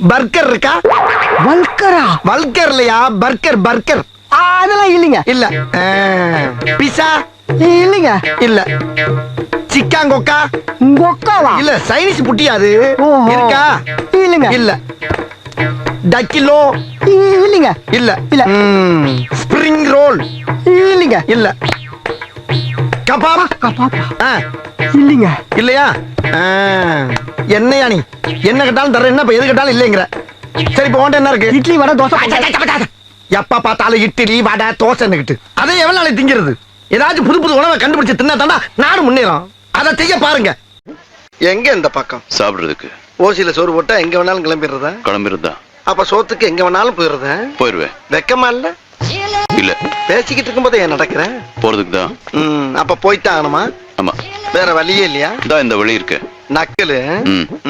Burger இருக்கா? வல்கரா? Vulgar இல்லையா, burger burger. அதெல்லாம் இல்லைங்க. இல்ல. பிஸா இல்லைங்க. இல்ல. சிக்காங்கொக்கா கொக்காவா? இல்ல, சைனீஸ் புட்டியா அது? ஓஹோ. இருக்கா? இல்லைங்க. இல்ல. டக்கிலோ இல்லைங்க. இல்ல. இல்ல. ஸ்பிரிங் ரோல் இல்லைங்க. இல்ல. கபாப் கபாப்பா? ஆ, இல்லைங்க. இல்லையா? என்னையா நீ என்ன கேட்டாலும் தர, என்ன இப்ப எது கேட்டாலும் இல்லைங்கிற. சரி, இப்ப உன்ட்ட என்ன இருக்கு? இட்லி வடை தோசை. எப்ப பார்த்தாலும் இட்லி வடை தோசைன்னுகிட்டு அதை எவ்வளவு நாளைக்கு திங்கிறது? ஏதாச்சும் புது புது உணவை கண்டுபிடிச்சு தின்னா தாண்டா நாடு முன்னேறும். அதை செய்ய பாருங்க. எங்க இந்த பக்கம் சாப்பிடுறதுக்கு ஓசியில சோறு போட்டா எங்க வேணாலும் கிளம்பிடுறதா? கிளம்பிருந்தா அப்ப சோத்துக்கு எங்க வேணாலும் போயிடுறதா? போயிருவேன். வெக்கமா இல்ல? இல்ல, பேசிக்கிட்டு இருக்கும் போதே ஏன் நடக்கிறேன்? போறதுக்கு தான். அப்ப போய்தான் ஆகணுமா? ஆமா, வேற வழியே இல்லையா? இதான் இந்த வழி இருக்கு. நக்கலு.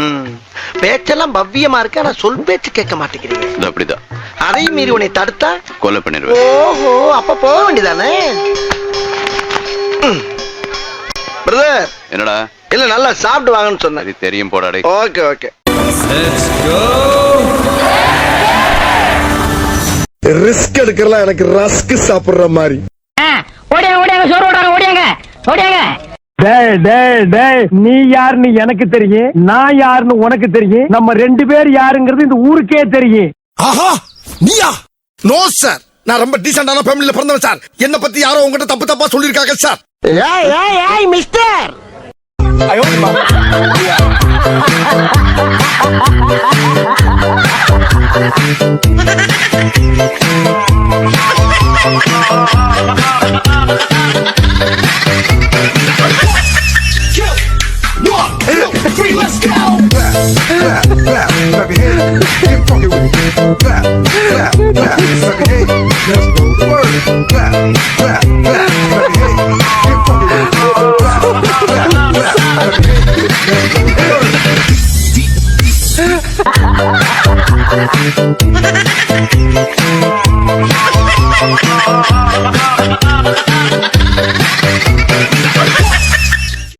ம். பேச்செல்லாம் பவ்யமா இருக்கு, ஆனா சொல் பேச்சு கேட்க மாட்டேங்கிறீங்க. இது அப்படிதான். அதையும் மீறி உன்னை தடுத்தா கொலை பண்ணிடுவேன். ஓஹோ, அப்ப போக வேண்டியதானே? பிரதர், என்னடா? இல்ல நல்லா சாப்பிட்டு வாங்கன்னு சொன்னேன். சரி, தெரியும் போடாடே. Okay okay. ரிஸ்க் எடுக்கிறலாம் எனக்கு ரஸ்க் சாப்பிடுற மாதிரி. ஓடியாங்க ஓடியாங்க, சோறு ஓடாங்க, ஓடியாங்க ஓடியாங்க. டேய் டேய் டேய், நீ யாருன்னு எனக்கு தெரியும், நான் யாருன்னு உனக்கு தெரியும். நம்ம ரெண்டு பேர் யாருங்கிறது இந்த ஊருக்கே தெரியும். ஆஹா, நீயா? நோ சார், நான் ரொம்ப டீசென்டான ஃபேமிலில பிறந்தவன் சார். என்ன பத்தி யாரோ உங்ககிட்ட தப்பு தப்பா சொல்லிருக்காங்க சார். ஏய் ஏய் ஏய் mister, Let's go! Clap, clap, clap, clap your hands. Get funky with it. Clap, clap, clap, clap your hands. Let's go to work. Clap, clap, clap, clap your hands. Get funky with it. Clap, clap, clap, clap your hands. Let's go to work.